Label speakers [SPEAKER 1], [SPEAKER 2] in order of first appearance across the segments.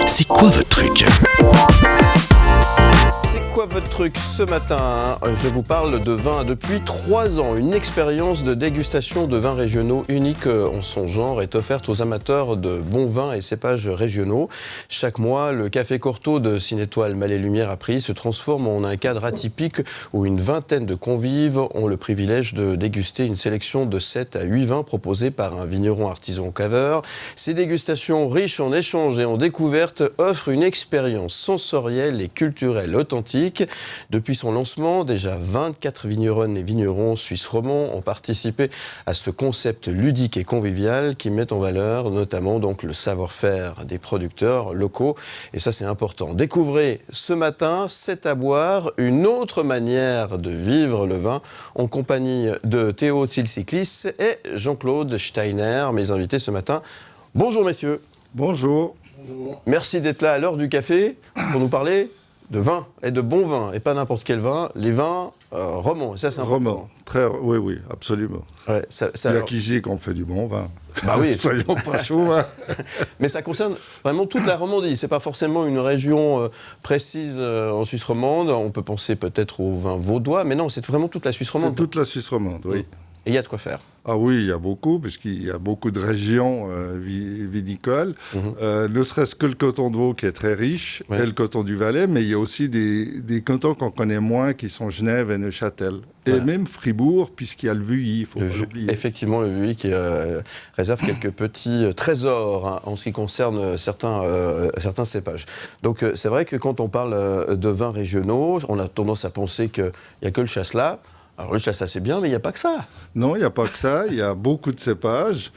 [SPEAKER 1] C'est quoi votre truc ?
[SPEAKER 2] C'est quoi votre truc ce matin? Je vous parle de vin depuis 3 ans. Une expérience de dégustation de vins régionaux unique en son genre est offerte aux amateurs de bons vins et cépages régionaux. Chaque mois, le Café Cortot de Cinétoile Mallet Lumière à Pries se transforme en un cadre atypique où une vingtaine de convives ont le privilège de déguster une sélection de 7 à 8 vins proposés par un vigneron artisan caveur. Ces dégustations riches en échanges et en découvertes offrent une expérience sensorielle et culturelle authentique. Depuis son lancement, déjà 24 vigneronnes et vignerons suisses romands ont participé à ce concept ludique et convivial qui met en valeur notamment donc le savoir-faire des producteurs locaux. Et ça, c'est important. Découvrez ce matin, C'est à boire, une autre manière de vivre le vin en compagnie de Théo Tsilsiklis et Jean-Claude Steiner, mes invités ce matin. Bonjour messieurs.
[SPEAKER 3] Bonjour.
[SPEAKER 2] Merci d'être là à l'heure du café pour nous parler de vin et de bon vin, et pas n'importe quel vin, les vins romans, ça c'est important.
[SPEAKER 3] Roman, oui, absolument.
[SPEAKER 2] Ouais,
[SPEAKER 3] Il y a qui dit qu'on fait du bon vin.
[SPEAKER 2] Bah oui.
[SPEAKER 3] Soyons pas chauds. Hein.
[SPEAKER 2] Mais ça concerne vraiment toute la Romandie, c'est pas forcément une région précise en Suisse romande, on peut penser peut-être au vin vaudois, mais non, c'est vraiment toute la Suisse romande.
[SPEAKER 3] C'est toute la Suisse romande, oui.
[SPEAKER 2] Et il y a de quoi faire.
[SPEAKER 3] Ah oui, il y a beaucoup, puisqu'il y a beaucoup de régions vinicoles. Ne serait-ce que le canton de Vaud qui est très riche, et le canton du Valais, mais il y a aussi des cantons qu'on connaît moins, qui sont Genève et Neuchâtel. Et même Fribourg, puisqu'il y a le Vuilly, il ne faut pas l'oublier.
[SPEAKER 2] Effectivement, le Vuilly qui réserve quelques petits trésors en ce qui concerne certains cépages. Donc c'est vrai que quand on parle de vins régionaux, on a tendance à penser qu'il n'y a que le Chasselas. Alors le Chasselas c'est bien, mais il n'y a pas que ça.
[SPEAKER 3] Non, il n'y a pas que ça. Il y a beaucoup de cépages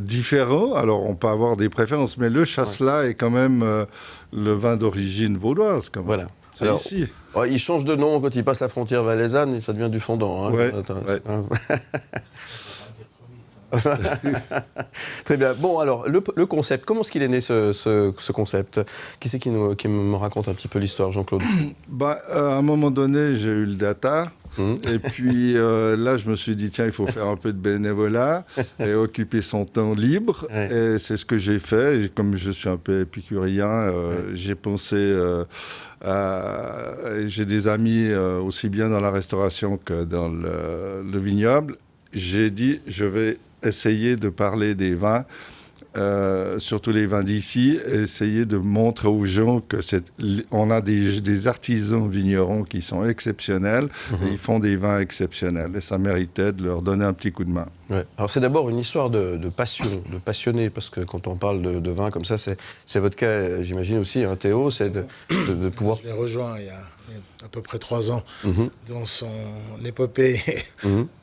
[SPEAKER 3] différents. Alors on peut avoir des préférences, mais le Chasselas est quand même le vin d'origine vaudoise. Quand même.
[SPEAKER 2] Voilà.
[SPEAKER 3] C'est alors, ici.
[SPEAKER 2] Il change de nom quand il passe la frontière valaisanne et ça devient du fondant. Hein.
[SPEAKER 3] Ouais.
[SPEAKER 2] Très bien. Bon, alors, le concept, comment est-ce qu'il est né, ce concept? Qui c'est qui me raconte un petit peu l'histoire, Jean-Claude?
[SPEAKER 3] À un moment donné, j'ai eu le data. Et puis là, je me suis dit, tiens, il faut faire un peu de bénévolat et occuper son temps libre. Et c'est ce que j'ai fait. Et comme je suis un peu épicurien, j'ai pensé j'ai des amis aussi bien dans la restauration que dans le vignoble. J'ai dit, je vais essayer de parler des vins, surtout les vins d'ici, essayer de montrer aux gens on a des artisans vignerons qui sont exceptionnels, et ils font des vins exceptionnels, et ça méritait de leur donner un petit coup de main.
[SPEAKER 2] Ouais. Alors c'est d'abord une histoire de passion, de passionné, parce que quand on parle de vin comme ça, c'est votre cas, j'imagine aussi, hein, Théo, c'est de pouvoir...
[SPEAKER 4] Je l'ai rejoint il y a à peu près 3 ans dans son épopée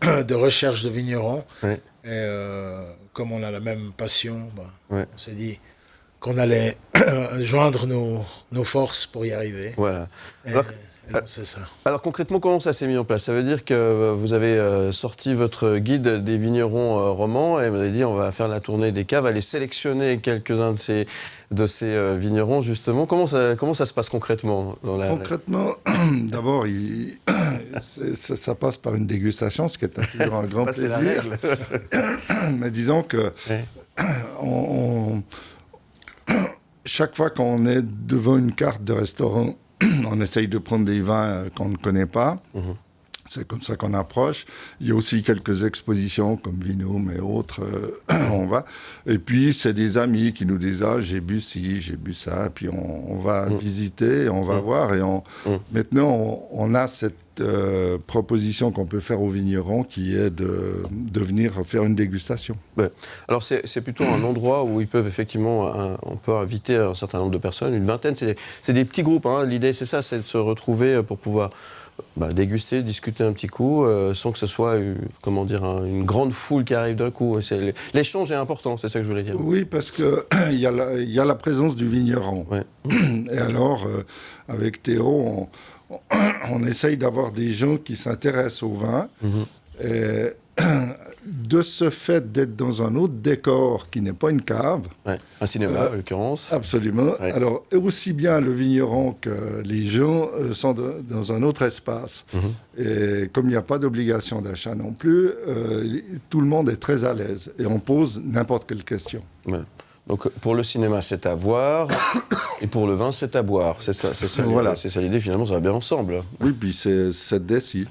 [SPEAKER 4] de recherche de vignerons. Ouais. Et comme on a la même passion, on s'est dit qu'on allait joindre nos forces pour y arriver.
[SPEAKER 2] Voilà.
[SPEAKER 4] C'est ça.
[SPEAKER 2] Alors concrètement, comment ça s'est mis en place? Ça veut dire que vous avez sorti votre guide des vignerons romans et vous avez dit on va faire la tournée des caves, aller sélectionner quelques-uns de ces vignerons justement. Comment ça se passe concrètement
[SPEAKER 3] Concrètement, d'abord, ça passe par une dégustation, ce qui est toujours un grand plaisir.
[SPEAKER 2] C'est la règle.
[SPEAKER 3] Mais disons que chaque fois qu'on est devant une carte de restaurant, on essaye de prendre des vins qu'on ne connaît pas. C'est comme ça qu'on approche. Il y a aussi quelques expositions comme Vinum et autres. On va. Et puis, c'est des amis qui nous disent « Ah, j'ai bu ci, j'ai bu ça. » Puis on va visiter, on va voir. Et maintenant, on a cette proposition qu'on peut faire aux vignerons qui est de venir faire une dégustation.
[SPEAKER 2] Ouais. Alors, c'est plutôt un endroit où ils peuvent effectivement... on peut inviter un certain nombre de personnes, une vingtaine. C'est des petits groupes. Hein. L'idée, c'est ça, c'est de se retrouver pour pouvoir... déguster, discuter un petit coup, sans que ce soit une grande foule qui arrive d'un coup. L'échange est important, c'est ça que je voulais dire.
[SPEAKER 3] Oui, parce qu'il y a la présence du vigneron. Ouais. Et alors, avec Théo, on essaye d'avoir des gens qui s'intéressent au vin. Et de ce fait d'être dans un autre décor qui n'est pas une cave.
[SPEAKER 2] Un cinéma, en l'occurrence.
[SPEAKER 3] Absolument. Alors, aussi bien le vigneron que les gens sont dans un autre espace. Et comme il n'y a pas d'obligation d'achat non plus, tout le monde est très à l'aise. Et on pose n'importe quelle question.
[SPEAKER 2] Donc pour le cinéma, c'est à voir, et pour le vin, c'est à boire. C'est ça,
[SPEAKER 3] voilà.
[SPEAKER 2] C'est ça l'idée, finalement, ça va bien ensemble.
[SPEAKER 3] Oui, puis c'est 7 décis.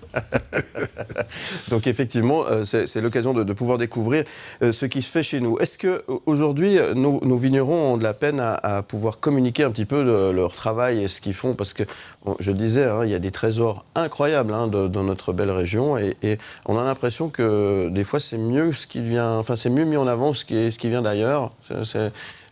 [SPEAKER 2] Donc effectivement, c'est l'occasion de pouvoir découvrir ce qui se fait chez nous. Est-ce qu'aujourd'hui, nos vignerons ont de la peine à pouvoir communiquer un petit peu de leur travail et ce qu'ils font? Parce que, bon, je le disais, il y a des trésors incroyables dans notre belle région, et on a l'impression que des fois, c'est mieux c'est mieux mis en avant ce qui vient d'ailleurs.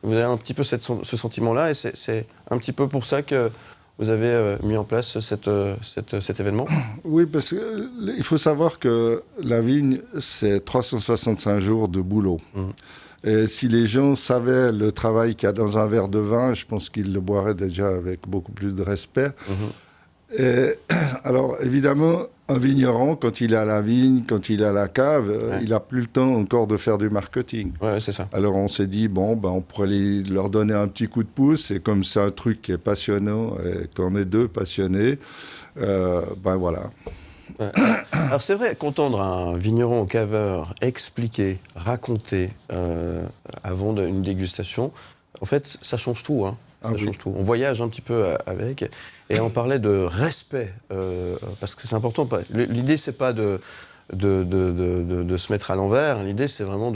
[SPEAKER 2] Vous avez un petit peu ce sentiment-là, et c'est un petit peu pour ça que vous avez mis en place cet événement?
[SPEAKER 3] Oui, parce qu'il faut savoir que la vigne, c'est 365 jours de boulot. Et si les gens savaient le travail qu'il y a dans un verre de vin, je pense qu'ils le boiraient déjà avec beaucoup plus de respect. Et, alors, évidemment, un vigneron, quand il est à la vigne, quand il est à la cave, il n'a plus le temps encore de faire du marketing.
[SPEAKER 2] Ouais, c'est ça.
[SPEAKER 3] Alors, on s'est dit, on pourrait leur donner un petit coup de pouce. Et comme c'est un truc qui est passionnant et qu'on est deux passionnés, voilà.
[SPEAKER 2] Ouais. Alors, c'est vrai qu'entendre un vigneron au caveur expliquer, raconter avant une dégustation, en fait, ça change tout. Ça change tout. On voyage un petit peu avec, et on parlait de respect, parce que c'est important. L'idée, c'est pas de se mettre à l'envers. L'idée, c'est vraiment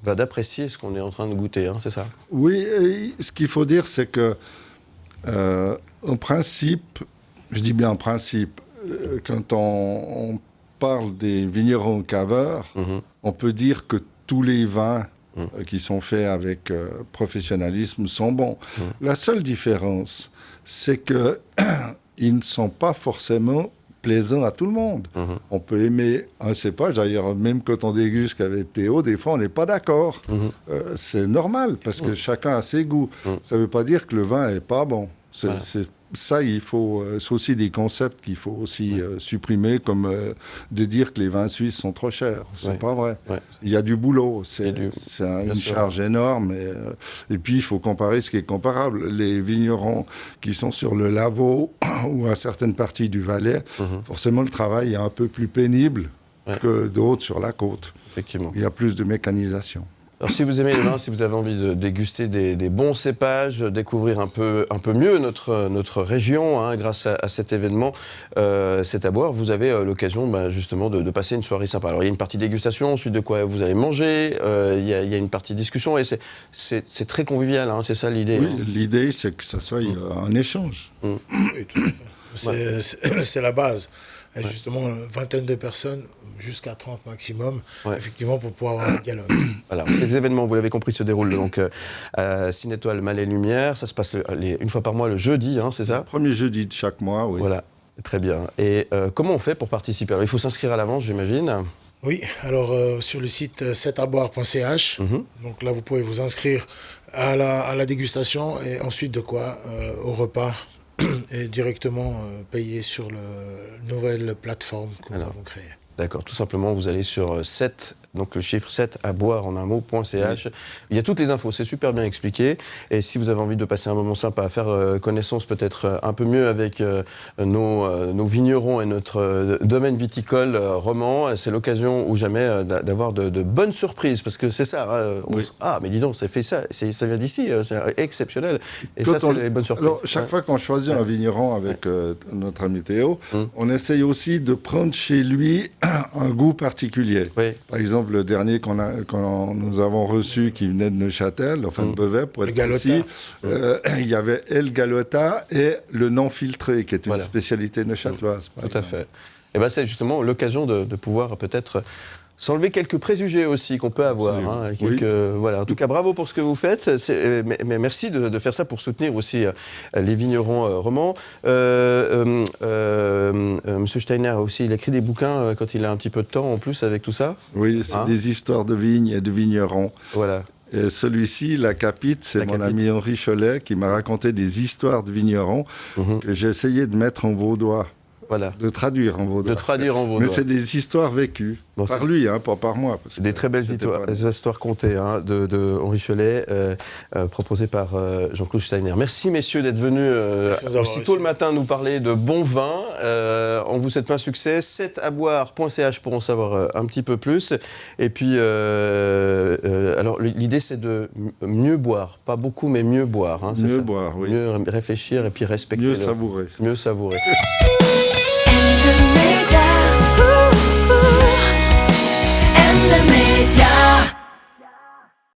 [SPEAKER 2] d'apprécier ce qu'on est en train de goûter, c'est ça?
[SPEAKER 3] Oui, et ce qu'il faut dire, c'est que, en principe, je dis bien en principe, quand on parle des vignerons caveurs, on peut dire que tous les vins qui sont faits avec professionnalisme sont bons. La seule différence, c'est qu'ils ne sont pas forcément plaisants à tout le monde. On peut aimer un cépage, d'ailleurs, même quand on déguste qu'avec Théo, des fois on n'est pas d'accord. C'est normal, parce que chacun a ses goûts. Ça ne veut pas dire que le vin n'est pas bon. Ça, c'est aussi des concepts qu'il faut aussi supprimer, comme de dire que les vins suisses sont trop chers. C'est pas vrai. Il y a du boulot. C'est une charge énorme. Et puis, il faut comparer ce qui est comparable. Les vignerons qui sont sur le Lavaux ou à certaines parties du Valais, forcément, le travail est un peu plus pénible que d'autres sur la côte.
[SPEAKER 2] Effectivement.
[SPEAKER 3] Il y a plus de mécanisation.
[SPEAKER 2] Alors, si vous aimez les vins, si vous avez envie de déguster des bons cépages, découvrir un peu mieux notre région grâce à cet événement, c'est à boire, vous avez l'occasion justement de passer une soirée sympa. Alors, il y a une partie dégustation, ensuite de quoi vous allez manger, il y a une partie discussion, et c'est très convivial, c'est ça l'idée.
[SPEAKER 3] Oui, l'idée, c'est que ça soit un échange.
[SPEAKER 4] Oui, tout à fait. C'est la base. Et justement, une vingtaine de personnes, jusqu'à 30 maximum, effectivement, pour pouvoir avoir un dialogue.
[SPEAKER 2] Voilà. Les événements, vous l'avez compris, se déroulent donc à Cinétoile Malais Lumière. Ça se passe une fois par mois, le jeudi, c'est ça?
[SPEAKER 3] Le premier jeudi de chaque mois, oui.
[SPEAKER 2] Voilà, très bien. Et comment on fait pour participer? Alors, il faut s'inscrire à l'avance, j'imagine.
[SPEAKER 4] Oui, alors sur le site cetaboire.ch, donc là, vous pouvez vous inscrire à la dégustation, et ensuite de quoi au repas. Et directement payer sur la nouvelle plateforme que nous avons créée.
[SPEAKER 2] D'accord, tout simplement, vous allez sur 7, donc le chiffre 7 à boire en un mot.ch. Il y a toutes les infos, c'est super bien expliqué. Et si vous avez envie de passer un moment sympa, à faire connaissance peut-être un peu mieux avec nos vignerons et notre domaine viticole roman, c'est l'occasion ou jamais d'avoir de bonnes surprises. Parce que c'est ça, mais dis donc, ça fait ça, ça vient d'ici, c'est exceptionnel. Et ça, c'est les bonnes surprises.
[SPEAKER 3] Alors, chaque fois qu'on choisit un vigneron avec notre ami Théo, on essaye aussi de prendre chez lui un goût particulier. Par exemple, le dernier quand nous avons reçu, qui venait de Neuchâtel, enfin de Beauvais, pour être précis, il y avait El Galota et le non filtré, qui est une spécialité neuchâteloise.
[SPEAKER 2] Tout à fait. Et c'est justement l'occasion de pouvoir peut-être s'enlever quelques préjugés aussi qu'on peut avoir. Voilà. En tout cas, bravo pour ce que vous faites. Mais merci de faire ça pour soutenir aussi les vignerons romans. Monsieur Steiner aussi, il écrit des bouquins quand il a un petit peu de temps en plus avec tout ça.
[SPEAKER 3] Oui, c'est des histoires de vignes et de vignerons.
[SPEAKER 2] Voilà.
[SPEAKER 3] Et celui-ci, La Capite, c'est mon ami Henri Cholet qui m'a raconté des histoires de vignerons que j'ai essayé de mettre en vaudois.
[SPEAKER 2] Voilà.
[SPEAKER 3] De traduire en vaudois.
[SPEAKER 2] De traduire en vaudois.
[SPEAKER 3] Mais c'est des histoires vécues. Bon, par lui, hein, pas par moi.
[SPEAKER 2] C'est des très belles histoires contées de Henri Cholet, proposées par Jean-Claude Steiner. Merci messieurs d'être venus aussitôt le matin nous parler de bon vin. On vous souhaite plein succès. 7aboire.ch pour en savoir un petit peu plus. Et puis, alors l'idée c'est de mieux boire. Pas beaucoup, mais mieux boire. Hein,
[SPEAKER 3] mieux boire, oui.
[SPEAKER 2] Mieux réfléchir et puis respecter.
[SPEAKER 3] Mieux savourer.
[SPEAKER 2] Mieux savourer.